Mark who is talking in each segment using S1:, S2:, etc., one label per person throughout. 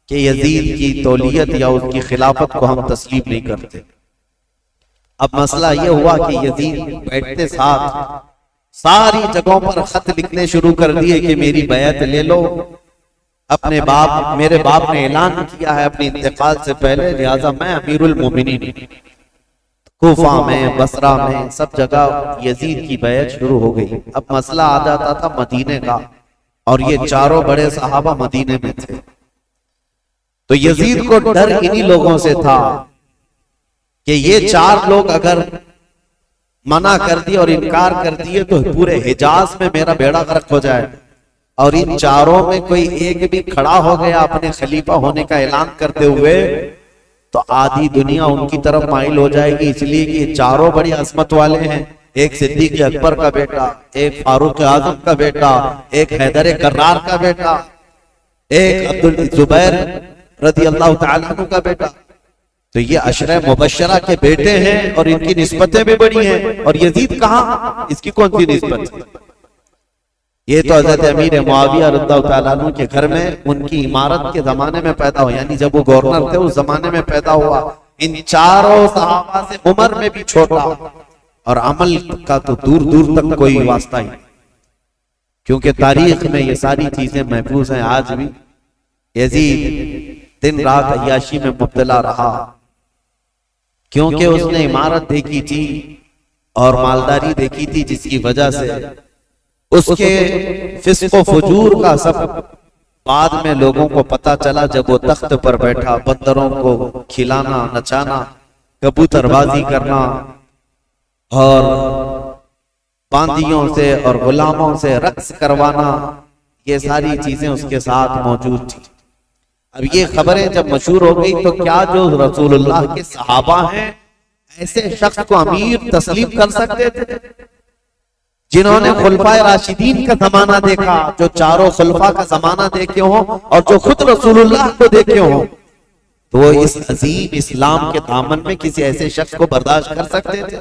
S1: کہ یزید کی تولیت یا اس کی خلافت کو ہم تسلیم نہیں کرتے۔ اب مسئلہ یہ ہوا کہ یزید بیٹھتے ساتھ ساری جگہوں پر خط لکھنے شروع کر دیے کہ میری بیعت لے لو، اپنے باپ، میرے باپ نے اعلان کیا ہے اپنے انتقال سے پہلے، لہذا میں امیر المومنین۔ کوفہ میں، بصرہ میں، سب جگہ یزید کی بیعت شروع ہو گئی۔ اب مسئلہ آ جاتا تھا مدینے کا، اور یہ چاروں بڑے صحابہ مدینے میں تھے، تو یزید کو ڈر انہی لوگوں سے تھا کہ یہ چار لوگ اگر منع کر دیے اور انکار کر دیے تو پورے حجاز میں میرا بیڑا غرق ہو جائے، اور ان چاروں میں کوئی ایک بھی کھڑا ہو گیا اپنے خلیفہ ہونے کا اعلان کرتے ہوئے تو آدھی دنیا ان کی طرف مائل ہو جائے گی، اس لیے کہ یہ چاروں بڑی عظمت والے ہیں، ایک صدیق اکبر کا بیٹا، ایک فاروق اعظم کا بیٹا، ایک حیدر کرار کا بیٹا، ایک عبدالزبیر رضی اللہ تعالیٰ عنہ کا بیٹا، تو یہ عشرہ مبشرہ کے بیٹے ہیں اور ان کی نسبتیں بھی بڑی ہیں، اور یزید کہاں، اس کی کون سی نسبت ہے؟ یہ تو حضرت امیر معاویہ رضی اللہ تعالیٰ عنہ کے گھر میں ان کی امارت کے زمانے میں پیدا ہوا، یعنی جب وہ گورنر تھے اس زمانے میں پیدا ہوا۔ ان چاروں صحابہ سے عمر میں بھی چھوٹا، اور عمل کا تو دور دور تک کوئی واسطہ ہی، کیونکہ تاریخ میں یہ ساری چیزیں محفوظ ہیں آج بھی۔ یزید دن رات عیاشی میں مبتلا رہا، کیونکہ اس نے عمارت دیکھی تھی اور مالداری دیکھی تھی، جس کی وجہ سے اس کے فسق و فجور کا سب بعد میں لوگوں کو پتا چلا جب وہ تخت پر بیٹھا، بندروں کو کھلانا، نچانا، کبوتر بازی کرنا، اور باندیوں سے اور غلاموں سے رقص کروانا، یہ ساری چیزیں اس کے ساتھ موجود تھی۔ اب یہ خبریں جب مشہور ہو گئی تو کیا جو رسول اللہ کے صحابہ ہیں ایسے شخص کو امیر تسلیم کر سکتے تھے، جنہوں نے خلفائے راشدین کا زمانہ دیکھا، جو چاروں خلفاء کا زمانہ دیکھے ہوں اور جو خود رسول اللہ کو دیکھے ہوں، تو وہ اس عظیم اسلام کے دامن میں کسی ایسے شخص کو برداشت کر سکتے تھے؟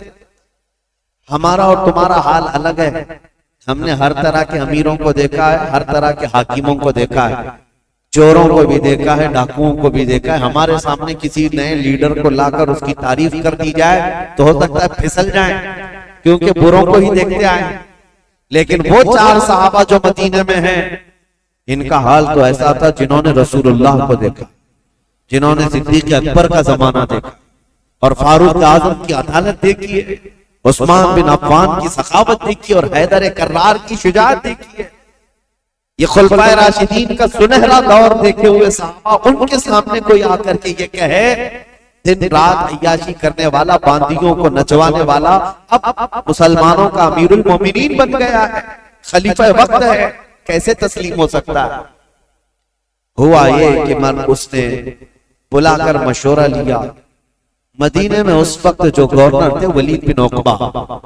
S1: ہمارا اور تمہارا حال الگ ہے، ہم نے ہر طرح کے امیروں کو دیکھا ہے، ہر طرح کے حاکموں کو دیکھا ہے، چوروں کو بھی دیکھا ہے، ڈاکوؤں کو بھی دیکھا ہے۔ ہمارے سامنے کسی نئے لیڈر کو لا کر اس کی تعریف کر دی جائے تو ہو سکتا ہے پھسل جائیں، کیونکہ بروں کو ہی دیکھتے آئے۔ لیکن وہ چار صحابہ جو مدینے میں ہیں، ان کا حال تو ایسا تھا جنہوں نے رسول اللہ کو دیکھا، جنہوں نے صدیق اکبر کا زمانہ دیکھا اور فاروق اعظم کی عدالت دیکھی ہے، عثمان بن عفان کی سخاوت دیکھی اور حیدر کرار کی شجاعت دیکھی ہے۔ یہ خلفائے راشدین کا سنہرا دور دیکھے ہوئے صحابہ، ان کے سامنے کوئی آ کر کے یہ کہے دن رات عیاشی کرنے والا، باندیوں کو نچوانے والا، اب مسلمانوں کا امیر المومنین بن گیا ہے، خلیفہ وقت ہے، کیسے تسلیم ہو سکتا ہے؟ ہوا یہ کہ اس نے بلا کر مشورہ لیا۔ مدینے میں اس وقت جو گورنر تھے ولید بن عقبہ،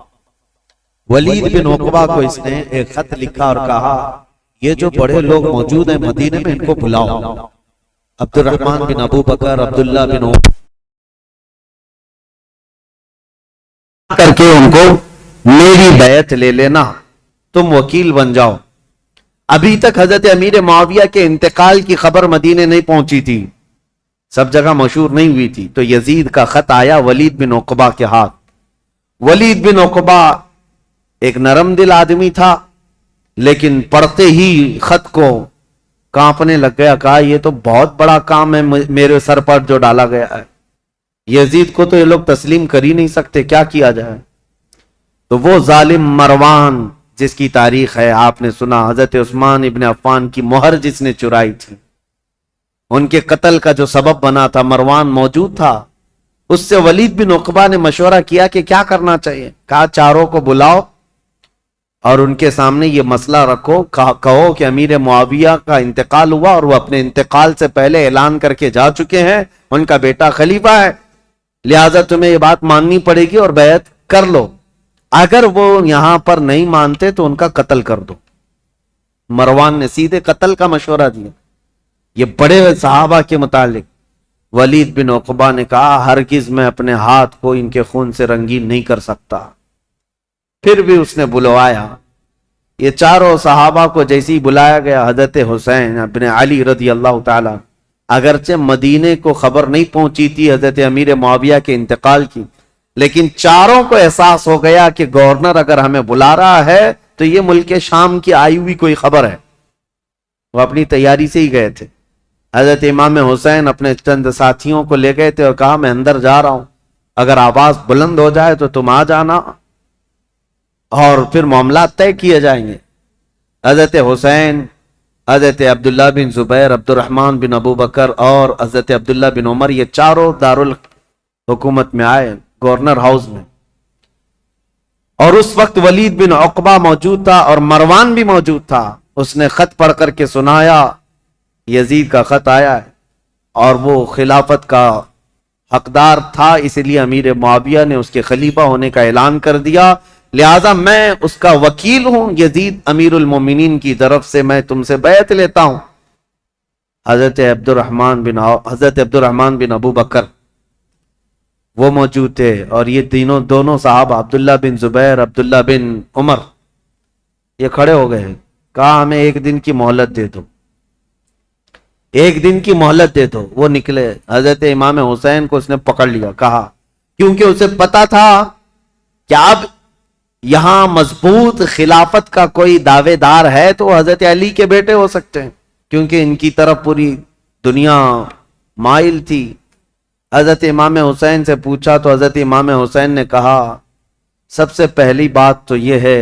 S1: ولید بن عقبہ کو اس نے ایک خط لکھا اور کہا یہ جو بڑے لوگ موجود ہیں مدینے میں ان کو بلاؤ، عبد الرحمن بن ابو بکر، عبداللہ بن عمر، کر کے ان کو میری بیعت لے لینا، تم وکیل بن جاؤ۔ ابھی تک حضرت امیر معاویہ کے انتقال کی خبر مدینے نہیں پہنچی تھی، سب جگہ مشہور نہیں ہوئی تھی، تو یزید کا خط آیا ولید بن عقبہ کے ہاتھ۔ ولید بن عقبہ ایک نرم دل آدمی تھا، لیکن پڑھتے ہی خط کو کانپنے لگ گیا، کہا یہ تو بہت بڑا کام ہے میرے سر پر جو ڈالا گیا ہے، یزید کو تو یہ لوگ تسلیم کر ہی نہیں سکتے، کیا کیا جائے؟ تو وہ ظالم مروان جس کی تاریخ ہے آپ نے سنا، حضرت عثمان ابن عفان کی مہر جس نے چرائی تھی، ان کے قتل کا جو سبب بنا تھا، مروان موجود تھا۔ اس سے ولید بن عقبہ نے مشورہ کیا کہ کیا کرنا چاہیے، کہا چاروں کو بلاؤ اور ان کے سامنے یہ مسئلہ رکھو، کہو کہ امیر معاویہ کا انتقال ہوا اور وہ اپنے انتقال سے پہلے اعلان کر کے جا چکے ہیں، ان کا بیٹا خلیفہ ہے، لہذا تمہیں یہ بات ماننی پڑے گی اور بیعت کر لو، اگر وہ یہاں پر نہیں مانتے تو ان کا قتل کر دو۔ مروان نے سیدھے قتل کا مشورہ دیا۔ یہ بڑے صحابہ کے متعلق ولید بن عقبہ نے کہا ہرگز میں اپنے ہاتھ کو ان کے خون سے رنگین نہیں کر سکتا۔ پھر بھی اس نے بلوایا، یہ چاروں صحابہ کو جیسے ہی بلایا گیا، حضرت حسین ابن علی رضی اللہ تعالی اگرچہ مدینے کو خبر نہیں پہنچی تھی حضرت امیر معاویہ کے انتقال کی، لیکن چاروں کو احساس ہو گیا کہ گورنر اگر ہمیں بلا رہا ہے تو یہ ملک شام کی آئی ہوئی کوئی خبر ہے۔ وہ اپنی تیاری سے ہی گئے تھے۔ حضرت امام حسین اپنے چند ساتھیوں کو لے گئے تھے اور کہا میں اندر جا رہا ہوں، اگر آواز بلند ہو جائے تو تم آ جانا اور پھر معاملات طے کیے جائیں گے۔ حضرت حسین، حضرت عبداللہ بن زبیر، عبد الرحمن بن ابو بکر اور حضرت عبداللہ بن عمر، یہ چاروں دارالحکومت میں آئے، گورنر ہاؤس میں، اور اس وقت ولید بن عقبہ موجود تھا اور مروان بھی موجود تھا۔ اس نے خط پڑھ کر کے سنایا یزید کا خط آیا ہے اور وہ خلافت کا حقدار تھا، اس لیے امیر معاویہ نے اس کے خلیفہ ہونے کا اعلان کر دیا، لہذا میں اس کا وکیل ہوں، یزید امیر المومنین کی طرف سے میں تم سے بیعت لیتا ہوں۔ حضرت عبد الرحمن بن ابو بکر وہ موجود تھے، اور یہ دونوں صحابہ عبداللہ بن زبیر، عبداللہ بن عمر، یہ کھڑے ہو گئے، کہا ہمیں ایک دن کی مہلت دے دو، ایک دن کی مہلت دے دو۔ وہ نکلے، حضرت امام حسین کو اس نے پکڑ لیا، کہا کیونکہ اسے پتا تھا کہ اب یہاں مضبوط خلافت کا کوئی دعوے دار ہے تو حضرت علی کے بیٹے ہو سکتے ہیں، کیونکہ ان کی طرف پوری دنیا مائل تھی۔ حضرت امام حسین سے پوچھا تو حضرت امام حسین نے کہا سب سے پہلی بات تو یہ ہے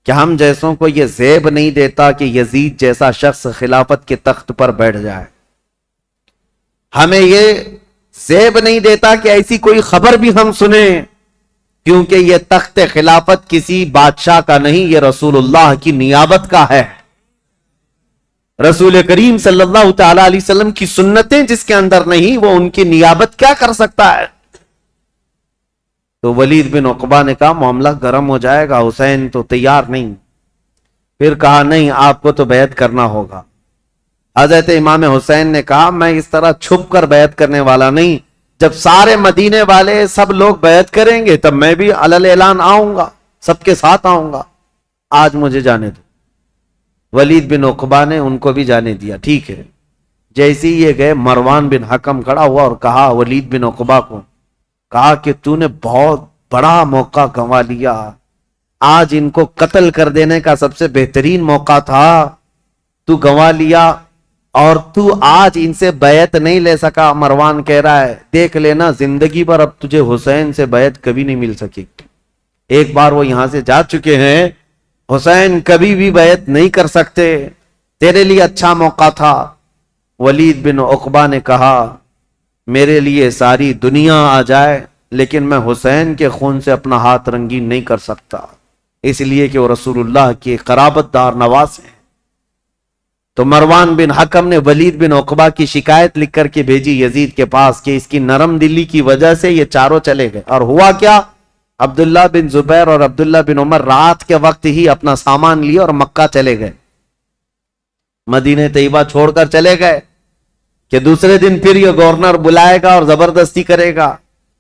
S1: کہ ہم جیسوں کو یہ زیب نہیں دیتا کہ یزید جیسا شخص خلافت کے تخت پر بیٹھ جائے، ہمیں یہ زیب نہیں دیتا کہ ایسی کوئی خبر بھی ہم سنیں، کیونکہ یہ تخت خلافت کسی بادشاہ کا نہیں، یہ رسول اللہ کی نیابت کا ہے۔ رسول کریم صلی اللہ تعالی علیہ وسلم کی سنتیں جس کے اندر نہیں، وہ ان کی نیابت کیا کر سکتا ہے؟ تو ولید بن عقبہ نے کہا معاملہ گرم ہو جائے گا، حسین تو تیار نہیں۔ پھر کہا نہیں، آپ کو تو بیعت کرنا ہوگا۔ حضرت امام حسین نے کہا میں اس طرح چھپ کر بیعت کرنے والا نہیں، جب سارے مدینے والے سب لوگ بیعت کریں گے تب میں بھی علل اعلان آؤں گا، سب کے ساتھ آؤں گا، آج مجھے جانے دو۔ ولید بن عقبہ نے ان کو بھی جانے دیا، ٹھیک ہے۔ جیسے ہی یہ گئے، مروان بن حکم کھڑا ہوا اور کہا ولید بن عقبہ کو، کہا کہ تو نے بہت بڑا موقع گنوا لیا، آج ان کو قتل کر دینے کا سب سے بہترین موقع تھا، تو گنوا لیا، اور تو آج ان سے بیعت نہیں لے سکا۔ مروان کہہ رہا ہے دیکھ لینا زندگی بھر اب تجھے حسین سے بیعت کبھی نہیں مل سکی، ایک بار وہ یہاں سے جا چکے ہیں، حسین کبھی بھی بیعت نہیں کر سکتے، تیرے لیے اچھا موقع تھا۔ ولید بن عقبہ نے کہا میرے لیے ساری دنیا آ جائے لیکن میں حسین کے خون سے اپنا ہاتھ رنگین نہیں کر سکتا، اس لیے کہ وہ رسول اللہ کی قرابت دار نواز ہیں۔ تو مروان بن حکم نے ولید بن عقبہ کی شکایت لکھ کر کے بھیجی یزید کے پاس کہ اس کی نرم دلی کی وجہ سے یہ چاروں چلے گئے۔ اور ہوا کیا، عبداللہ بن زبیر اور عبداللہ بن عمر رات کے وقت ہی اپنا سامان لیے اور مکہ چلے گئے، مدینہ طیبہ چھوڑ کر چلے گئے کہ دوسرے دن پھر یہ گورنر بلائے گا اور زبردستی کرے گا،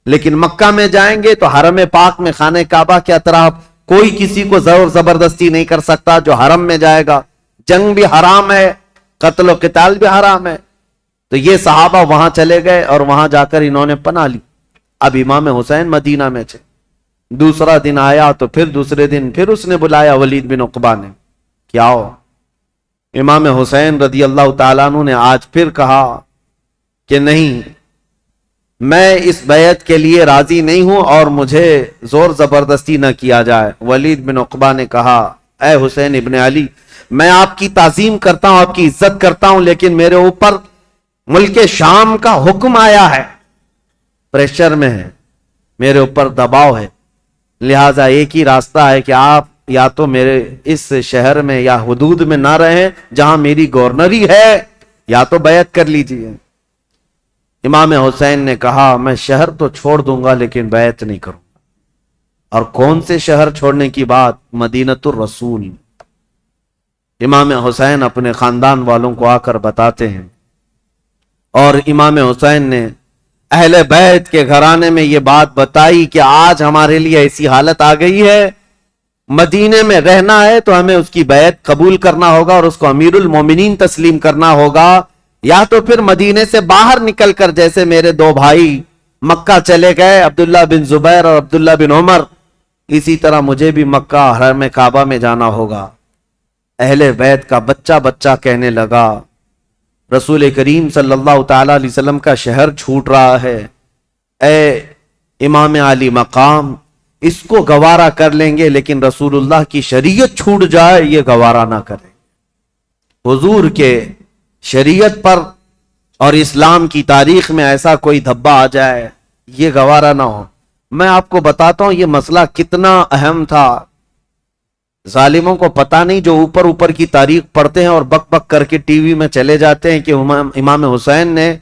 S1: لیکن مکہ میں جائیں گے تو حرم پاک میں خانہ کعبہ کے اطراف کوئی کسی کو زور زبردستی نہیں کر سکتا جو حرم میں جائے گا، جنگ بھی حرام ہے، قتل و قتال بھی حرام ہے۔ تو یہ صحابہ وہاں چلے گئے اور وہاں جا کر انہوں نے پناہ لی۔ اب امام حسین مدینہ میں تھے، دوسرا دن آیا تو پھر دوسرے دن پھر اس نے بلایا ولید بن عقبہ نے، کیا ہو؟ امام حسین رضی اللہ تعالیٰ عنہ نے آج پھر کہا کہ نہیں، میں اس بیعت کے لیے راضی نہیں ہوں اور مجھے زور زبردستی نہ کیا جائے۔ ولید بن عقبہ نے کہا اے حسین ابن علی، میں آپ کی تعظیم کرتا ہوں، آپ کی عزت کرتا ہوں، لیکن میرے اوپر ملک شام کا حکم آیا ہے، پریشر میں ہے، میرے اوپر دباؤ ہے، لہٰذا ایک ہی راستہ ہے کہ آپ یا تو میرے اس شہر میں یا حدود میں نہ رہیں جہاں میری گورنری ہے، یا تو بیعت کر لیجیے۔ امام حسین نے کہا میں شہر تو چھوڑ دوں گا لیکن بیعت نہیں کروں گا۔ اور کون سے شہر چھوڑنے کی بات؟ مدینۃ الرسول۔ امام حسین اپنے خاندان والوں کو آ کر بتاتے ہیں، اور امام حسین نے اہل بیت کے گھرانے میں یہ بات بتائی کہ آج ہمارے لیے ایسی حالت آ گئی ہے، مدینے میں رہنا ہے تو ہمیں اس کی بیعت قبول کرنا ہوگا اور اس کو امیر المومنین تسلیم کرنا ہوگا، یا تو پھر مدینے سے باہر نکل کر، جیسے میرے دو بھائی مکہ چلے گئے، عبداللہ بن زبیر اور عبداللہ بن عمر، اسی طرح مجھے بھی مکہ حرم کعبہ میں جانا ہوگا۔ اہل بیت کا بچہ بچہ کہنے لگا رسول کریم صلی اللہ تعالی علیہ وسلم کا شہر چھوٹ رہا ہے، اے امام علی مقام، اس کو گوارا کر لیں گے لیکن رسول اللہ کی شریعت چھوٹ جائے یہ گوارا نہ کریں۔ حضور کے شریعت پر اور اسلام کی تاریخ میں ایسا کوئی دھبا آ جائے یہ گوارا نہ ہو۔ میں آپ کو بتاتا ہوں یہ مسئلہ کتنا اہم تھا، ظالموں کو پتہ نہیں، جو اوپر کی تاریخ پڑھتے ہیں اور بک بک کر کے ٹی وی میں چلے جاتے ہیں کہ امام حسین نے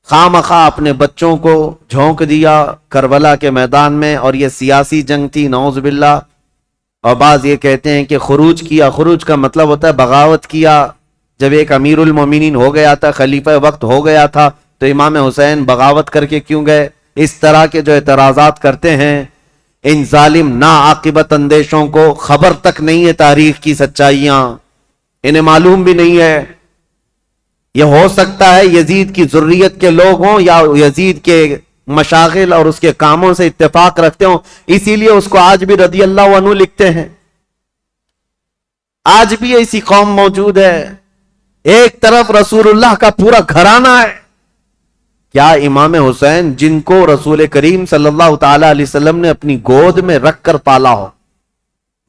S1: خواہ مخواہ اپنے بچوں کو جھونک دیا کربلا کے میدان میں، اور یہ سیاسی جنگ تھی نعوذ باللہ۔ اور بعض یہ کہتے ہیں کہ خروج کیا، خروج کا مطلب ہوتا ہے بغاوت کیا۔ جب ایک امیر المومنین ہو گیا تھا، خلیفہ وقت ہو گیا تھا، تو امام حسین بغاوت کر کے کیوں گئے؟ اس طرح کے جو اعتراضات کرتے ہیں ان ظالم ناعاقبت اندیشوں کو خبر تک نہیں ہے تاریخ کی سچائیاں، انہیں معلوم بھی نہیں ہے۔ یہ ہو سکتا ہے یزید کی ذریت کے لوگ ہوں یا یزید کے مشاغل اور اس کے کاموں سے اتفاق رکھتے ہوں، اسی لیے اس کو آج بھی رضی اللہ عنہ لکھتے ہیں۔ آج بھی ایسی قوم موجود ہے، ایک طرف رسول اللہ کا پورا گھرانہ ہے۔ کیا امام حسین جن کو رسول کریم صلی اللہ تعالی علیہ وسلم نے اپنی گود میں رکھ کر پالا ہو،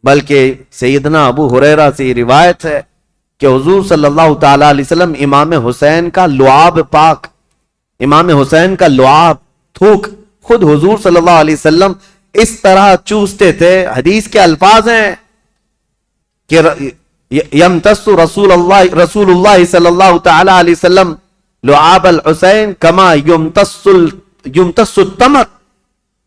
S1: بلکہ سیدنا ابو ہریرہ سے روایت ہے کہ حضور صلی اللہ تعالی علیہ وسلم امام حسین کا لعاب پاک، امام حسین کا لعاب تھوک خود حضور صلی اللہ علیہ وسلم اس طرح چوستے تھے۔ حدیث کے الفاظ ہیں کہ یمتص رسول اللہ صلی اللہ تعالی علیہ وسلم لعاب الحسین کما یمتص التمر،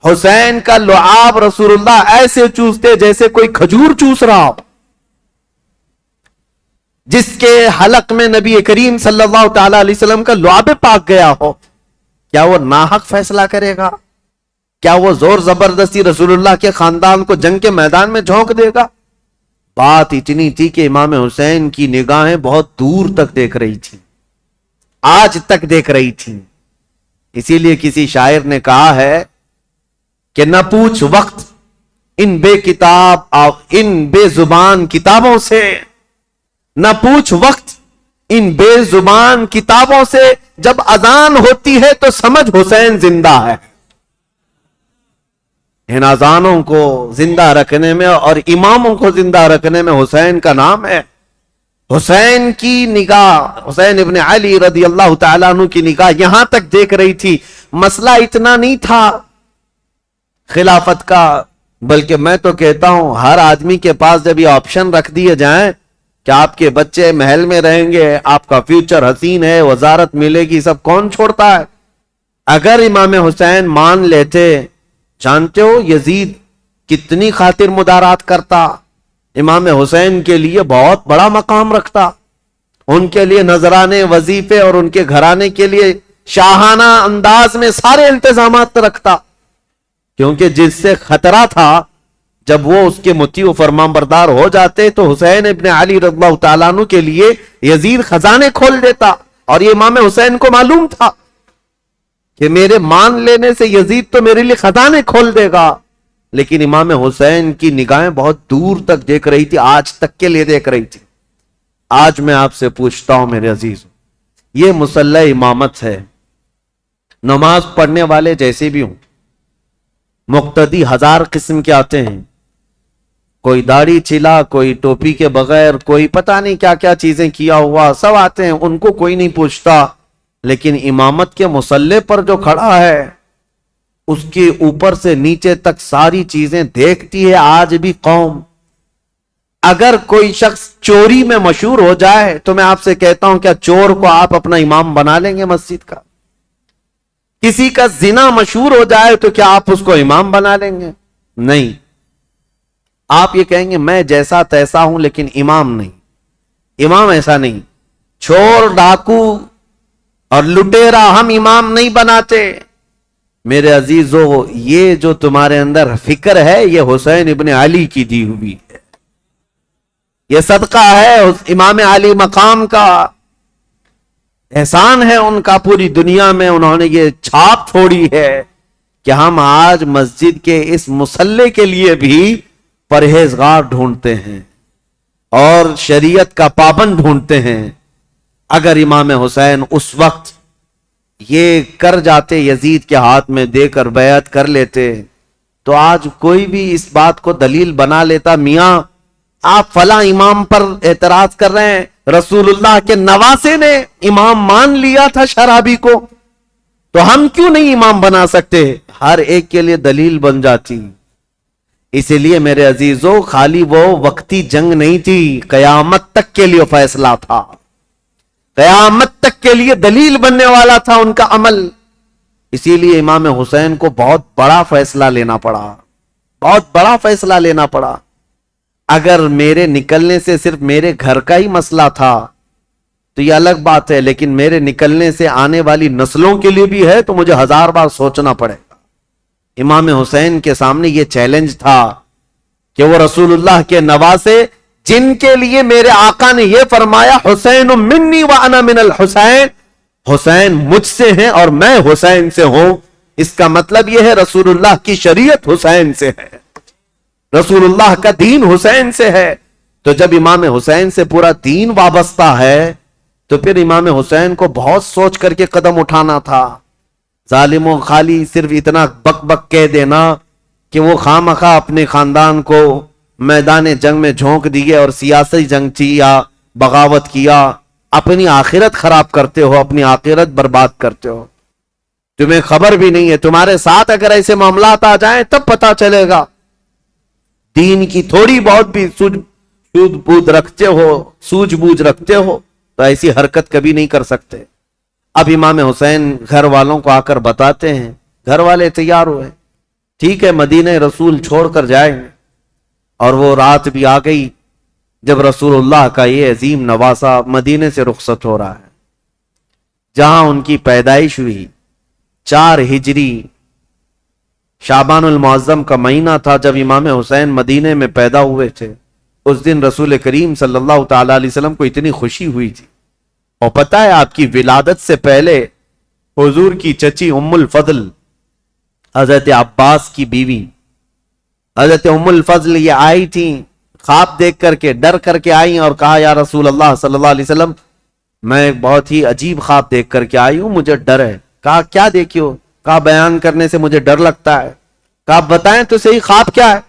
S1: حسین کا لعاب رسول اللہ ایسے چوستے جیسے کوئی کھجور چوس رہا ہو۔ جس کے حلق میں نبی کریم صلی اللہ تعالی علیہ وسلم کا لعاب پاک گیا ہو، کیا وہ ناحق فیصلہ کرے گا؟ کیا وہ زور زبردستی رسول اللہ کے خاندان کو جنگ کے میدان میں جھونک دے گا؟ بات اتنی تھی کہ امام حسین کی نگاہیں بہت دور تک دیکھ رہی تھی، آج تک دیکھ رہی تھی۔ اسی لیے کسی شاعر نے کہا ہے کہ نہ پوچھ وقت ان بے زبان کتابوں سے، نہ پوچھ وقت ان بے زبان کتابوں سے، جب اذان ہوتی ہے تو سمجھ حسین زندہ ہے۔ ان اذانوں کو زندہ رکھنے میں اور اماموں کو زندہ رکھنے میں حسین کا نام ہے۔ حسین کی نگاہ، حسین ابن علی رضی اللہ تعالیٰ عنہ کی نگاہ یہاں تک دیکھ رہی تھی۔ مسئلہ اتنا نہیں تھا خلافت کا، بلکہ میں تو کہتا ہوں ہر آدمی کے پاس جب یہ آپشن رکھ دیے جائیں کہ آپ کے بچے محل میں رہیں گے، آپ کا فیوچر حسین ہے، وزارت ملے گی، سب کون چھوڑتا ہے؟ اگر امام حسین مان لیتے، جانتے ہو یزید کتنی خاطر مدارات کرتا، امام حسین کے لیے بہت بڑا مقام رکھتا، ان کے لیے نذرانے، وظیفے اور ان کے گھرانے کے لیے شاہانہ انداز میں سارے انتظامات رکھتا، کیونکہ جس سے خطرہ تھا جب وہ اس کے مطیع و فرمان بردار ہو جاتے تو حسین ابن علی رضی اللہ تعالیٰ عنہ کے لیے یزید خزانے کھول دیتا، اور یہ امام حسین کو معلوم تھا کہ میرے مان لینے سے یزید تو میرے لیے خزانے کھول دے گا۔ لیکن امام حسین کی نگاہیں بہت دور تک دیکھ رہی تھی، آج تک کے لیے دیکھ رہی تھی۔ آج میں آپ سے پوچھتا ہوں میرے عزیز، یہ مسلح امامت ہے، نماز پڑھنے والے جیسے بھی ہوں، مقتدی ہزار قسم کے آتے ہیں، کوئی داڑھی چلا، کوئی ٹوپی کے بغیر، کوئی پتہ نہیں کیا کیا چیزیں کیا ہوا، سب آتے ہیں، ان کو کوئی نہیں پوچھتا۔ لیکن امامت کے مصلے پر جو کھڑا ہے اس کے اوپر سے نیچے تک ساری چیزیں دیکھتی ہے آج بھی قوم۔ اگر کوئی شخص چوری میں مشہور ہو جائے تو میں آپ سے کہتا ہوں کیا چور کو آپ اپنا امام بنا لیں گے مسجد کا؟ کسی کا زنا مشہور ہو جائے تو کیا آپ اس کو امام بنا لیں گے؟ نہیں، آپ یہ کہیں گے میں جیسا تیسا ہوں لیکن امام نہیں۔ امام ایسا نہیں، چور، ڈاکو اور لٹیرا ہم امام نہیں بناتے۔ میرے عزیزو، یہ جو تمہارے اندر فکر ہے یہ حسین ابن علی کی دی ہوئی ہے، یہ صدقہ ہے امام علی مقام کا۔ احسان ہے ان کا پوری دنیا میں، انہوں نے یہ چھاپ چھوڑی ہے کہ ہم آج مسجد کے اس مصلی کے لیے بھی پرہیزگار ڈھونڈتے ہیں اور شریعت کا پابند ڈھونڈتے ہیں۔ اگر امام حسین اس وقت یہ کر جاتے، یزید کے ہاتھ میں دے کر بیعت کر لیتے، تو آج کوئی بھی اس بات کو دلیل بنا لیتا، میاں آپ فلاں امام پر اعتراض کر رہے ہیں، رسول اللہ کے نواسے نے امام مان لیا تھا شرابی کو، تو ہم کیوں نہیں امام بنا سکتے؟ ہر ایک کے لیے دلیل بن جاتی۔ اسی لیے میرے عزیزو، خالی وہ وقتی جنگ نہیں تھی، قیامت تک کے لیے فیصلہ تھا، قیامت تک کے لیے دلیل بننے والا تھا ان کا عمل۔ اسی لیے امام حسین کو بہت بڑا فیصلہ لینا پڑا، بہت بڑا فیصلہ لینا پڑا۔ اگر میرے نکلنے سے صرف میرے گھر کا ہی مسئلہ تھا تو یہ الگ بات ہے، لیکن میرے نکلنے سے آنے والی نسلوں کے لیے بھی ہے تو مجھے 1000 بار سوچنا پڑے گا۔ امام حسین کے سامنے یہ چیلنج تھا کہ وہ رسول اللہ کے نواسے، جن کے لیے میرے آقا نے یہ فرمایا حسین منی وانا من الحسین، حسین مجھ سے ہیں اور میں حسین سے ہوں، اس کا مطلب یہ ہے رسول اللہ کی شریعت حسین سے ہے، رسول اللہ کا دین حسین سے ہے۔ تو جب امام حسین سے پورا دین وابستہ ہے تو پھر امام حسین کو بہت سوچ کر کے قدم اٹھانا تھا۔ ظالموں، خالی صرف اتنا بک بک کہہ دینا کہ وہ خواہ اپنے خاندان کو میدان جنگ میں جھونک دیے اور سیاسی جنگ تھی یا بغاوت کیا، اپنی آخرت خراب کرتے ہو، اپنی آخرت برباد کرتے ہو، تمہیں خبر بھی نہیں ہے۔ تمہارے ساتھ اگر ایسے معاملات آ جائیں تب پتا چلے گا، دین کی تھوڑی بہت بھی سوجھ بوجھ رکھتے ہو تو ایسی حرکت کبھی نہیں کر سکتے۔ اب امام حسین گھر والوں کو آ کر بتاتے ہیں، گھر والے تیار ہوئے، ٹھیک ہے مدینہ رسول چھوڑ کر جائیں گے۔ اور وہ رات بھی آ گئی جب رسول اللہ کا یہ عظیم نواسہ مدینے سے رخصت ہو رہا ہے، جہاں ان کی پیدائش ہوئی۔ 4 ہجری شعبان المعظم کا مہینہ تھا جب امام حسین مدینے میں پیدا ہوئے تھے۔ اس دن رسول کریم صلی اللہ تعالی علیہ وسلم کو اتنی خوشی ہوئی تھی۔ اور پتہ ہے آپ کی ولادت سے پہلے حضور کی چچی ام الفضل، حضرت عباس کی بیوی حضرت ام الفضل، یہ آئی تھی خواب دیکھ کر کے، ڈر کر کے آئی اور کہا یا رسول اللہ صلی اللہ علیہ وسلم میں بہت ہی عجیب خواب دیکھ کر کے آئی ہوں، مجھے ڈر ہے۔ کہا کیا دیکھی ہو؟ کہا بیان کرنے سے مجھے ڈر لگتا ہے۔ کہا بتائیں تو صحیح خواب کیا ہے؟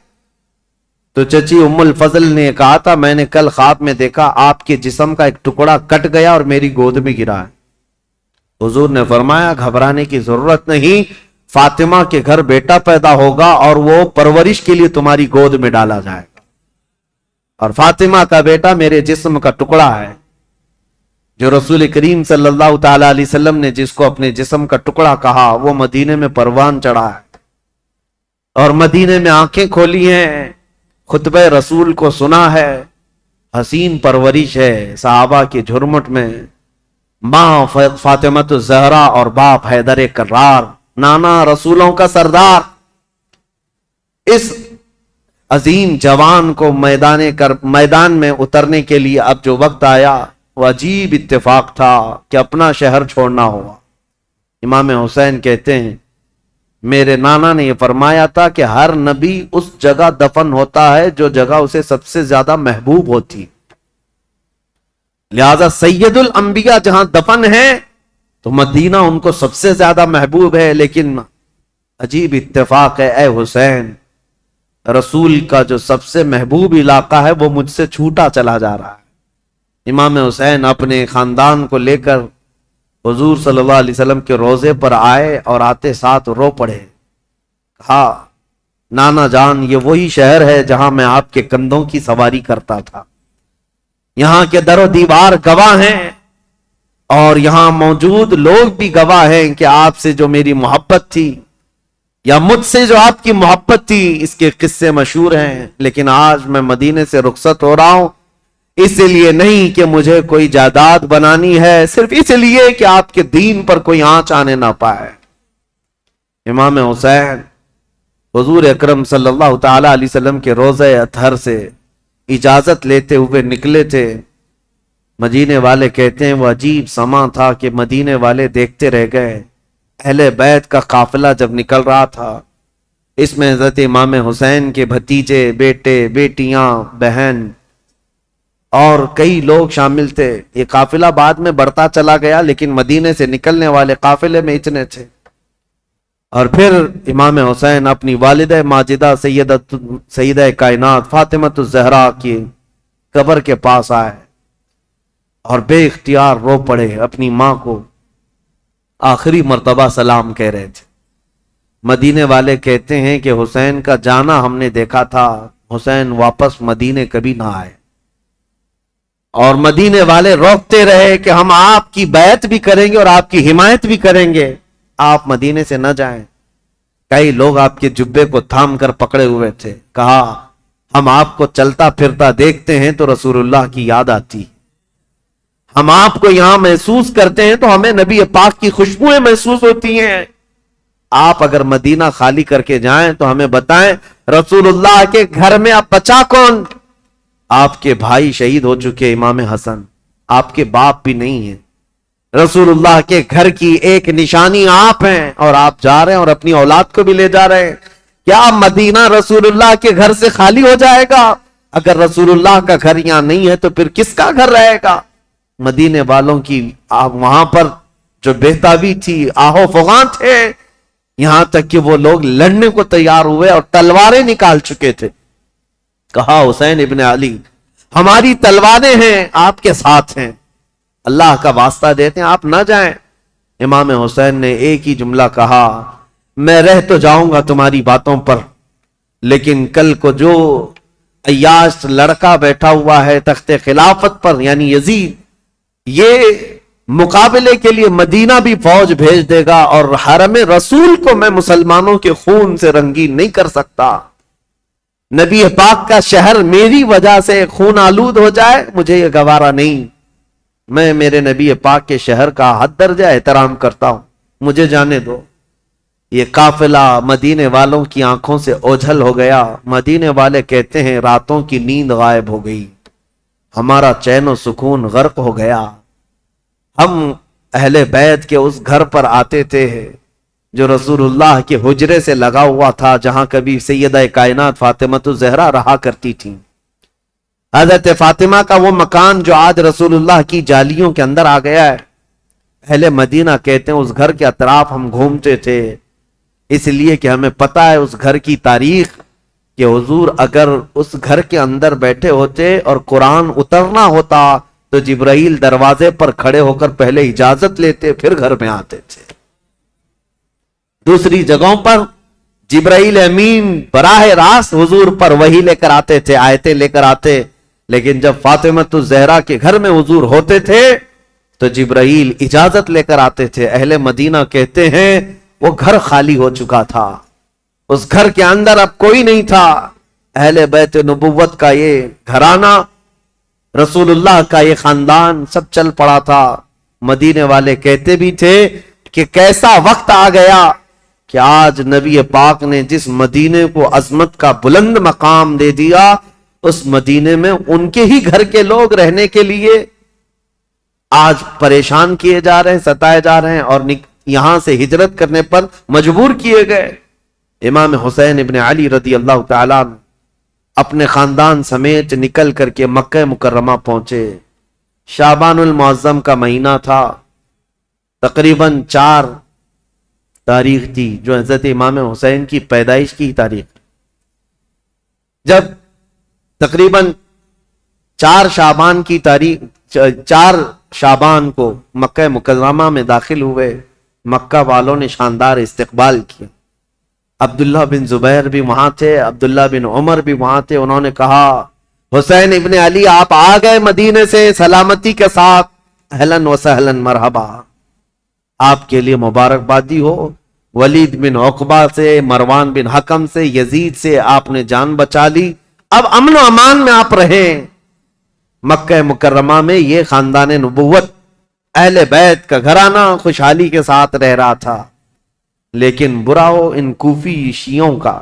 S1: تو چچی ام الفضل نے کہا تھا میں نے کل خواب میں دیکھا آپ کے جسم کا ایک ٹکڑا کٹ گیا اور میری گود میں گرا ہے۔ حضور نے فرمایا گھبرانے کی ضرورت نہیں، فاطمہ کے گھر بیٹا پیدا ہوگا اور وہ پرورش کے لیے تمہاری گود میں ڈالا جائے گا، اور فاطمہ کا بیٹا میرے جسم کا ٹکڑا ہے۔ جو رسول کریم صلی اللہ تعالی علیہ وسلم نے جس کو اپنے جسم کا ٹکڑا کہا وہ مدینے میں پروان چڑھا ہے اور مدینے میں آنکھیں کھولی ہیں، خطبہ رسول کو سنا ہے، حسین پرورش ہے صحابہ کی جھرمٹ میں، ماں فاطمہ الزہرا اور باپ حیدر کرار، نانا رسولوں کا سردار۔ اس عظیم جوان کو میدان میں اترنے کے لیے اب جو وقت آیا وہ عجیب اتفاق تھا کہ اپنا شہر چھوڑنا ہوا۔ امام حسین کہتے ہیں میرے نانا نے یہ فرمایا تھا کہ ہر نبی اس جگہ دفن ہوتا ہے جو جگہ اسے سب سے زیادہ محبوب ہوتی، لہذا سید الانبیاء جہاں دفن ہے تو مدینہ ان کو سب سے زیادہ محبوب ہے۔ لیکن عجیب اتفاق ہے اے حسین، رسول کا جو سب سے محبوب علاقہ ہے وہ مجھ سے چھوٹا چلا جا رہا ہے۔ امام حسین اپنے خاندان کو لے کر حضور صلی اللہ علیہ وسلم کے روضے پر آئے اور آتے ساتھ رو پڑے، کہا نانا جان یہ وہی شہر ہے جہاں میں آپ کے کندھوں کی سواری کرتا تھا، یہاں کے در و دیوار گواہ ہیں اور یہاں موجود لوگ بھی گواہ ہیں کہ آپ سے جو میری محبت تھی یا مجھ سے جو آپ کی محبت تھی اس کے قصے مشہور ہیں۔ لیکن آج میں مدینے سے رخصت ہو رہا ہوں، اس لیے نہیں کہ مجھے کوئی جائیداد بنانی ہے، صرف اس لیے کہ آپ کے دین پر کوئی آنچ آنے نہ پائے۔ امام حسین حضور اکرم صلی اللہ تعالی علیہ وسلم کے روضہ اطہر سے اجازت لیتے ہوئے نکلے تھے، مدینے والے کہتے ہیں وہ عجیب سما تھا کہ مدینے والے دیکھتے رہ گئے. اہل بیت کا قافلہ جب نکل رہا تھا، اس میں حضرت امام حسین کے بھتیجے، بیٹے، بیٹیاں، بہن اور کئی لوگ شامل تھے. یہ قافلہ بعد میں بڑھتا چلا گیا، لیکن مدینے سے نکلنے والے قافلے میں اتنے تھے. اور پھر امام حسین اپنی والدہ ماجدہ سیدہ کائنات فاطمۃ الزہرا کی قبر کے پاس آئے اور بے اختیار رو پڑے. اپنی ماں کو آخری مرتبہ سلام کہہ رہے تھے. مدینے والے کہتے ہیں کہ حسین کا جانا ہم نے دیکھا تھا، حسین واپس مدینے کبھی نہ آئے. اور مدینے والے روکتے رہے کہ ہم آپ کی بیعت بھی کریں گے اور آپ کی حمایت بھی کریں گے، آپ مدینے سے نہ جائیں. کئی لوگ آپ کے جبے کو تھام کر پکڑے ہوئے تھے. کہا ہم آپ کو چلتا پھرتا دیکھتے ہیں تو رسول اللہ کی یاد آتی، ہم آپ کو یہاں محسوس کرتے ہیں تو ہمیں نبی پاک کی خوشبوئیں محسوس ہوتی ہیں. آپ اگر مدینہ خالی کر کے جائیں تو ہمیں بتائیں رسول اللہ کے گھر میں اب بچا کون؟ آپ کے بھائی شہید ہو چکے، امام حسن، آپ کے باپ بھی نہیں ہیں. رسول اللہ کے گھر کی ایک نشانی آپ ہیں اور آپ جا رہے ہیں اور اپنی اولاد کو بھی لے جا رہے ہیں. کیا مدینہ رسول اللہ کے گھر سے خالی ہو جائے گا؟ اگر رسول اللہ کا گھر یہاں نہیں ہے تو پھر کس کا گھر رہے گا؟ مدینے والوں کی وہاں پر جو بہتابی تھی، آہو فغاں تھے، یہاں تک کہ وہ لوگ لڑنے کو تیار ہوئے اور تلواریں نکال چکے تھے. کہا حسین ابن علی ہماری تلواریں ہیں، آپ کے ساتھ ہیں، اللہ کا واسطہ دیتے ہیں آپ نہ جائیں. امام حسین نے ایک ہی جملہ کہا، میں رہ تو جاؤں گا تمہاری باتوں پر، لیکن کل کو جو عیاش لڑکا بیٹھا ہوا ہے تخت خلافت پر، یعنی یزید، یہ مقابلے کے لیے مدینہ بھی فوج بھیج دے گا اور حرم رسول کو میں مسلمانوں کے خون سے رنگین نہیں کر سکتا. نبی پاک کا شہر میری وجہ سے خون آلود ہو جائے، مجھے یہ گوارا نہیں. میں میرے نبی پاک کے شہر کا حد درجہ احترام کرتا ہوں، مجھے جانے دو. یہ قافلہ مدینے والوں کی آنکھوں سے اوجھل ہو گیا. مدینے والے کہتے ہیں راتوں کی نیند غائب ہو گئی، ہمارا چین و سکون غرق ہو گیا. ہم اہل بیت کے اس گھر پر آتے تھے جو رسول اللہ کے حجرے سے لگا ہوا تھا، جہاں کبھی سیدہ کائنات فاطمۃ الزہرا رہا کرتی تھی. حضرت فاطمہ کا وہ مکان جو آج رسول اللہ کی جالیوں کے اندر آ گیا ہے. اہل مدینہ کہتے ہیں اس گھر کے اطراف ہم گھومتے تھے، اس لیے کہ ہمیں پتہ ہے اس گھر کی تاریخ کہ حضور اگر اس گھر کے اندر بیٹھے ہوتے اور قرآن اترنا ہوتا تو جبرائیل دروازے پر کھڑے ہو کر پہلے اجازت لیتے پھر گھر میں آتے تھے. دوسری جگہوں پر جبرائیل امین براہ راست حضور پر وحی لے کر آتے تھے، آیتیں لے کر آتے، لیکن جب فاطمۃ الزہرا کے گھر میں حضور ہوتے تھے تو جبرائیل اجازت لے کر آتے تھے. اہل مدینہ کہتے ہیں وہ گھر خالی ہو چکا تھا، اس گھر کے اندر اب کوئی نہیں تھا. اہل بیت نبوت کا یہ گھرانہ، رسول اللہ کا یہ خاندان سب چل پڑا تھا. مدینے والے کہتے بھی تھے کہ کیسا وقت آ گیا کہ آج نبی پاک نے جس مدینے کو عظمت کا بلند مقام دے دیا، اس مدینے میں ان کے ہی گھر کے لوگ رہنے کے لیے آج پریشان کیے جا رہے ہیں، ستائے جا رہے ہیں اور یہاں سے ہجرت کرنے پر مجبور کیے گئے. امام حسین ابن علی رضی اللہ تعالیٰ اپنے خاندان سمیت نکل کر کے مکہ مکرمہ پہنچے. شعبان المعظم کا مہینہ تھا، تقریباً 4 تاریخ تھی جو حضرت امام حسین کی پیدائش کی تاریخ. جب تقریباً 4 شعبان کی تاریخ 4 شعبان کو مکہ مکرمہ میں داخل ہوئے، مکہ والوں نے شاندار استقبال کیا. عبداللہ بن زبیر بھی وہاں تھے، عبداللہ بن عمر بھی وہاں تھے. انہوں نے کہا حسین ابن علی آپ آ گئے مدینے سے سلامتی کے ساتھ، اہلاً و سہلاً مرحبا، آپ کے لیے مبارکبادی ہو. ولید بن عقبہ سے، مروان بن حکم سے، یزید سے آپ نے جان بچا لی، اب امن و امان میں آپ رہیں. مکہ مکرمہ میں یہ خاندان نبوت اہل بیت کا گھرانہ خوشحالی کے ساتھ رہ رہا تھا. لیکن برا ہو ان کوفی شیعوں کا.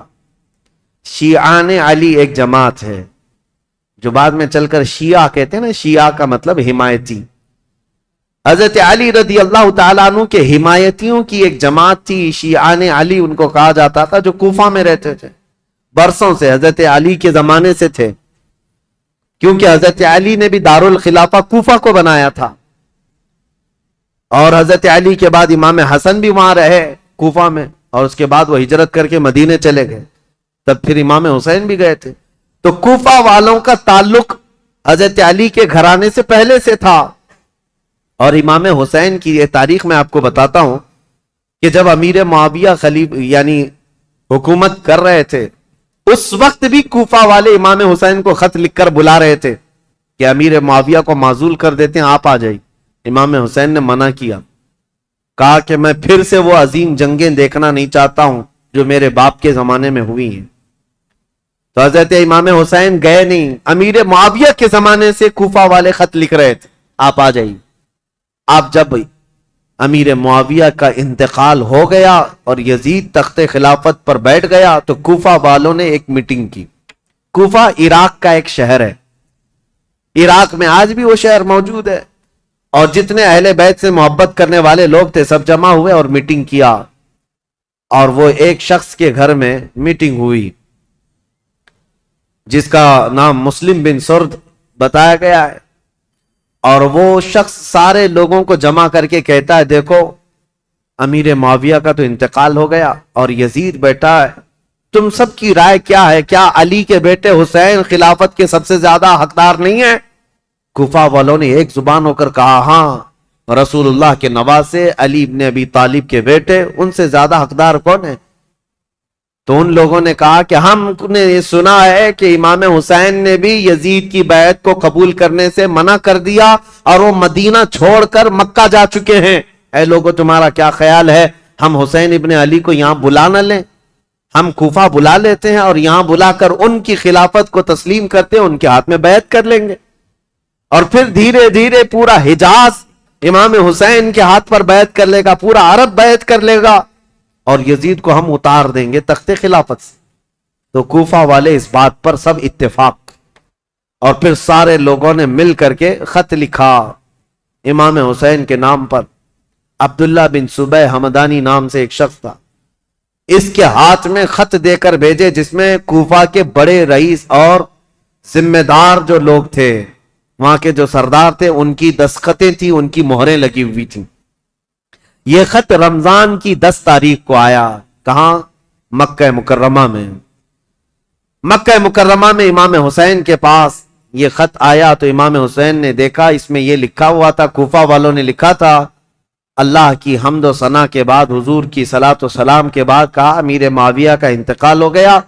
S1: شیعان علی ایک جماعت ہے جو بعد میں چل کر شیعہ کہتے ہیں نا، شیعہ کا مطلب حمایتی. حضرت علی رضی اللہ تعالیٰ عنہ کے حمایتیوں کی ایک جماعت تھی، شیعان علی ان کو کہا جاتا تھا، جو کوفہ میں رہتے تھے برسوں سے، حضرت علی کے زمانے سے تھے، کیونکہ حضرت علی نے بھی دارالخلافہ کوفہ کو بنایا تھا، اور حضرت علی کے بعد امام حسن بھی وہاں رہے کوفہ میں، اور اس کے بعد وہ ہجرت کر کے مدینے چلے گئے، تب پھر امام حسین بھی گئے تھے. تو کوفہ والوں کا تعلق حضرت علی کے گھرانے سے پہلے سے تھا. اور امام حسین کی یہ تاریخ میں آپ کو بتاتا ہوں کہ جب امیر معاویہ یعنی حکومت کر رہے تھے، اس وقت بھی کوفہ والے امام حسین کو خط لکھ کر بلا رہے تھے کہ امیر معاویہ کو معزول کر دیتے ہیں، آپ آ جائیے. امام حسین نے منع کیا، کہا کہ میں پھر سے وہ عظیم جنگیں دیکھنا نہیں چاہتا ہوں جو میرے باپ کے زمانے میں ہوئی ہیں. تو حضرت امام حسین گئے نہیں. امیر معاویہ کے زمانے سے کوفہ والے خط لکھ رہے تھے، آپ آ جائیے. آپ جب امیر معاویہ کا انتقال ہو گیا اور یزید تخت خلافت پر بیٹھ گیا تو کوفہ والوں نے ایک میٹنگ کی. کوفہ عراق کا ایک شہر ہے، عراق میں آج بھی وہ شہر موجود ہے، اور جتنے اہل بیت سے محبت کرنے والے لوگ تھے سب جمع ہوئے اور میٹنگ کیا. اور وہ ایک شخص کے گھر میں میٹنگ ہوئی جس کا نام مسلم بن سرد بتایا گیا ہے. اور وہ شخص سارے لوگوں کو جمع کر کے کہتا ہے، دیکھو امیر معاویہ کا تو انتقال ہو گیا اور یزید بیٹا ہے، تم سب کی رائے کیا ہے؟ کیا علی کے بیٹے حسین خلافت کے سب سے زیادہ حقدار نہیں ہیں؟ کوفہ والوں نے ایک زبان ہو کر کہا، ہاں، رسول اللہ کے نواسے علی ابن ابی طالب کے بیٹے، ان سے زیادہ حقدار کون ہے؟ تو ان لوگوں نے کہا کہ ہم نے یہ سنا ہے کہ امام حسین نے بھی یزید کی بیعت کو قبول کرنے سے منع کر دیا اور وہ مدینہ چھوڑ کر مکہ جا چکے ہیں. اے لوگوں، تمہارا کیا خیال ہے ہم حسین ابن علی کو یہاں بلا نہ لیں؟ ہم کوفہ بلا لیتے ہیں اور یہاں بلا کر ان کی خلافت کو تسلیم کرتے ہیں، ان کے ہاتھ میں بیعت کر لیں گے، اور پھر دھیرے دھیرے پورا حجاز امام حسین کے ہاتھ پر بیعت کر لے گا، پورا عرب بیعت کر لے گا، اور یزید کو ہم اتار دیں گے تخت خلافت سے. تو کوفہ والے اس بات پر سب اتفاق، اور پھر سارے لوگوں نے مل کر کے خط لکھا امام حسین کے نام پر. عبداللہ بن صبح حمدانی نام سے ایک شخص تھا، اس کے ہاتھ میں خط دے کر بھیجے جس میں کوفہ کے بڑے رئیس اور ذمہ دار جو لوگ تھے، وہاں کے جو سردار تھے، ان کی دستخطیں تھیں، ان کی مہریں لگی ہوئی تھیں. یہ خط رمضان کی 10 تاریخ کو آیا. کہاں؟ مکہ مکرمہ میں. مکہ مکرمہ میں امام حسین کے پاس یہ خط آیا تو امام حسین نے دیکھا، اس میں یہ لکھا ہوا تھا، کوفہ والوں نے لکھا تھا، اللہ کی حمد و ثنا کے بعد، حضور کی صلاۃ و سلام کے بعد، کہا امیر معاویہ کا انتقال ہو گیا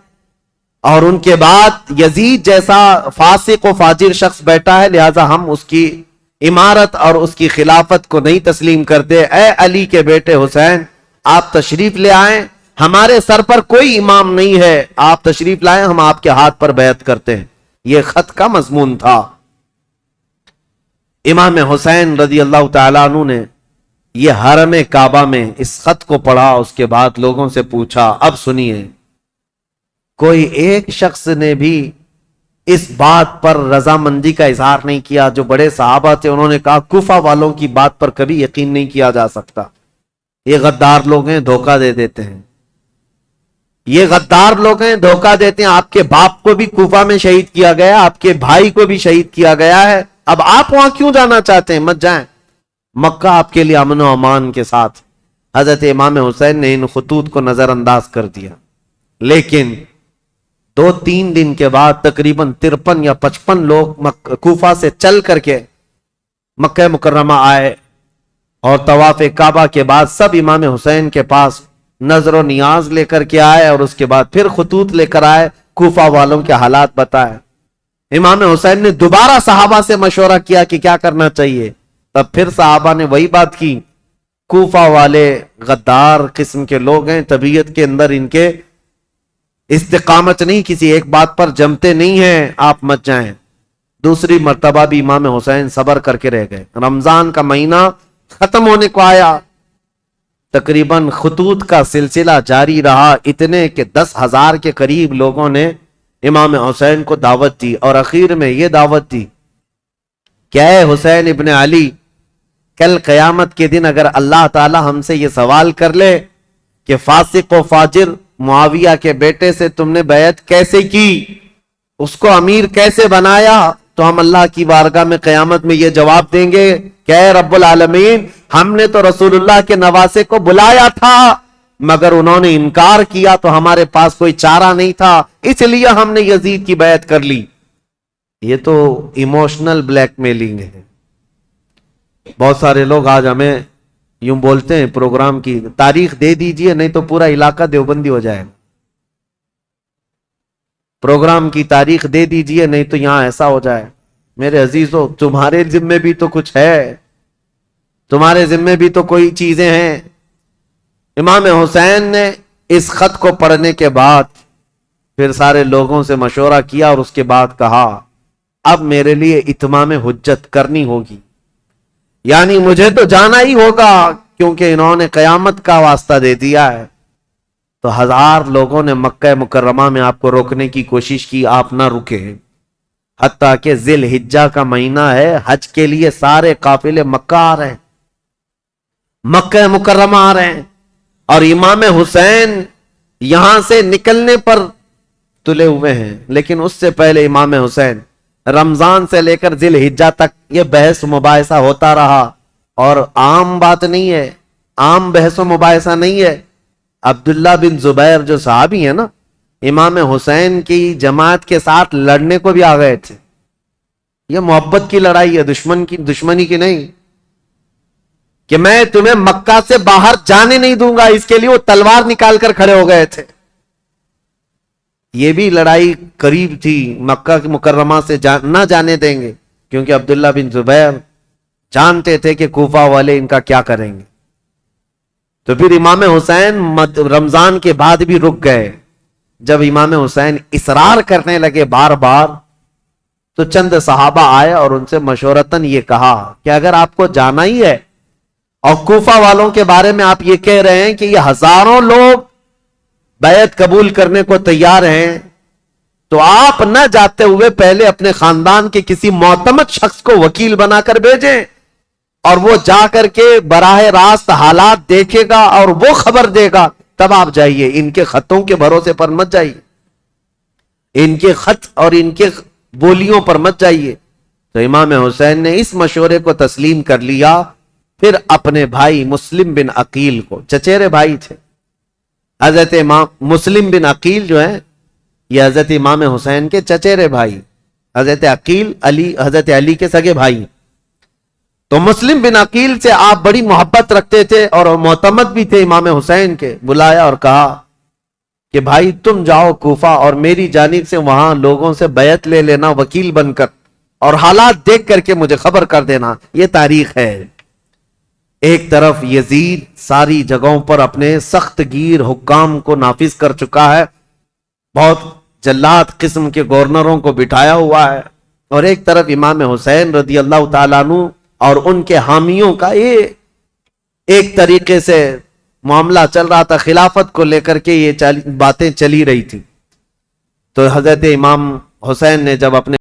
S1: اور ان کے بعد یزید جیسا فاسق و فاجر شخص بیٹا ہے، لہذا ہم اس کی امارت اور اس کی خلافت کو نہیں تسلیم کرتے. اے علی کے بیٹے حسین، آپ تشریف لے آئیں، ہمارے سر پر کوئی امام نہیں ہے، آپ تشریف لائیں، ہم آپ کے ہاتھ پر بیعت کرتے ہیں. یہ خط کا مضمون تھا. امام حسین رضی اللہ تعالیٰ عنہ نے یہ حرم کعبہ میں اس خط کو پڑھا، اس کے بعد لوگوں سے پوچھا. اب سنیے، کوئی ایک شخص نے بھی اس بات پر رضامندی کا اظہار نہیں کیا. جو بڑے صحابہ تھے انہوں نے کہا کوفہ والوں کی بات پر کبھی یقین نہیں کیا جا سکتا، یہ غدار لوگ ہیں، دھوکہ دے دیتے ہیں، یہ غدار لوگ ہیں، دھوکہ دیتے ہیں. آپ کے باپ کو بھی کوفہ میں شہید کیا گیا، آپ کے بھائی کو بھی شہید کیا گیا ہے، اب آپ وہاں کیوں جانا چاہتے ہیں؟ مت جائیں، مکہ آپ کے لیے امن و امان کے ساتھ. حضرت امام حسین نے ان خطوط کو نظر انداز کر دیا. لیکن 2-3 دن کے بعد تقریباً 53 یا 55 لوگ کوفہ سے چل کر کے مکہ مکرمہ آئے، اور طواف کعبہ کے بعد سب امام حسین کے پاس نظر و نیاز لے کر کے آئے، اور اس کے بعد پھر خطوط لے کر آئے، کوفہ والوں کے حالات بتائے. امام حسین نے دوبارہ صحابہ سے مشورہ کیا کہ کیا کرنا چاہیے. تب پھر صحابہ نے وہی بات کی، کوفہ والے غدار قسم کے لوگ ہیں، طبیعت کے اندر ان کے استقامت نہیں، کسی ایک بات پر جمتے نہیں ہیں، آپ مت جائیں. دوسری مرتبہ بھی امام حسین صبر کر کے رہ گئے. رمضان کا مہینہ ختم ہونے کو آیا، تقریباً خطوط کا سلسلہ جاری رہا، اتنے کہ 10,000 کے قریب لوگوں نے امام حسین کو دعوت دی اور اخیر میں یہ دعوت دی کہ اے حسین ابن علی، کل قیامت کے دن اگر اللہ تعالی ہم سے یہ سوال کر لے کہ فاسق و فاجر معاویہ کے بیٹے سے تم نے بیعت کیسے کی، اس کو امیر کیسے بنایا، تو ہم اللہ کی بارگاہ میں قیامت میں یہ جواب دیں گے کہ اے رب العالمین، ہم نے تو رسول اللہ کے نواسے کو بلایا تھا مگر انہوں نے انکار کیا تو ہمارے پاس کوئی چارہ نہیں تھا، اس لیے ہم نے یزید کی بیعت کر لی۔ یہ تو ایموشنل بلیک میلنگ ہے۔ بہت سارے لوگ آج ہمیں یوں بولتے ہیں پروگرام کی تاریخ دے دیجئے نہیں تو پورا علاقہ دیوبندی ہو جائے، پروگرام کی تاریخ دے دیجئے نہیں تو یہاں ایسا ہو جائے۔ میرے عزیزو، تمہارے ذمے بھی تو کچھ ہے، تمہارے ذمے بھی تو کوئی چیزیں ہیں۔ امام حسین نے اس خط کو پڑھنے کے بعد پھر سارے لوگوں سے مشورہ کیا اور اس کے بعد کہا اب میرے لیے اتمام حجت کرنی ہوگی، یعنی مجھے تو جانا ہی ہوگا کیونکہ انہوں نے قیامت کا واسطہ دے دیا ہے۔ تو 1000 لوگوں نے مکہ مکرمہ میں آپ کو روکنے کی کوشش کی، آپ نہ رکے، حتیٰ کہ ذی الحجہ کا مہینہ ہے، حج کے لیے سارے قافلے مکہ آ رہے ہیں، مکہ مکرمہ آ رہے ہیں، اور امام حسین یہاں سے نکلنے پر تلے ہوئے ہیں۔ لیکن اس سے پہلے امام حسین رمضان سے لے کر ذی الحجہ تک یہ بحث مباحثہ ہوتا رہا، اور عام بات نہیں ہے، عام بحث و مباحثہ نہیں ہے۔ عبداللہ بن زبیر جو صحابی ہیں نا، امام حسین کی جماعت کے ساتھ لڑنے کو بھی آ گئے تھے۔ یہ محبت کی لڑائی ہے، دشمنی کی نہیں، کہ میں تمہیں مکہ سے باہر جانے نہیں دوں گا، اس کے لیے وہ تلوار نکال کر کھڑے ہو گئے تھے۔ یہ بھی لڑائی قریب تھی، مکہ کی مکرمہ سے نہ جانے دیں گے، کیونکہ عبداللہ بن زبیر جانتے تھے کہ کوفہ والے ان کا کیا کریں گے۔ تو پھر امام حسین رمضان کے بعد بھی رک گئے۔ جب امام حسین اصرار کرنے لگے بار بار تو چند صحابہ آئے اور ان سے مشورتاً یہ کہا کہ اگر آپ کو جانا ہی ہے اور کوفہ والوں کے بارے میں آپ یہ کہہ رہے ہیں کہ یہ 1000 لوگ بیعت قبول کرنے کو تیار ہیں، تو آپ نہ جاتے ہوئے پہلے اپنے خاندان کے کسی معتمد شخص کو وکیل بنا کر بھیجیں، اور وہ جا کر کے براہ راست حالات دیکھے گا اور وہ خبر دے گا، تب آپ جائیے، ان کے خطوں کے بھروسے پر مت جائیے، ان کے خط اور ان کے بولیوں پر مت جائیے۔ تو امام حسین نے اس مشورے کو تسلیم کر لیا۔ پھر اپنے بھائی مسلم بن عقیل کو، چچیرے بھائی تھے، حضرت امام مسلم بن عقیل جو ہیں یہ حضرت امام حسین کے چچیرے بھائی، حضرت عقیل حضرت علی کے سگے بھائی۔ تو مسلم بن عقیل سے آپ بڑی محبت رکھتے تھے اور معتمد بھی تھے امام حسین کے، بلایا اور کہا کہ بھائی تم جاؤ کوفہ اور میری جانب سے وہاں لوگوں سے بیعت لے لینا وکیل بن کر، اور حالات دیکھ کر کے مجھے خبر کر دینا۔ یہ تاریخ ہے۔ ایک طرف یزید ساری جگہوں پر اپنے سخت گیر حکام کو نافذ کر چکا ہے، بہت جلاد قسم کے گورنروں کو بٹھایا ہوا ہے، اور ایک طرف امام حسین رضی اللہ تعالیٰ عنہ اور ان کے حامیوں کا یہ ایک طریقے سے معاملہ چل رہا تھا، خلافت کو لے کر کے یہ باتیں چلی رہی تھی۔ تو حضرت امام حسین نے جب اپنے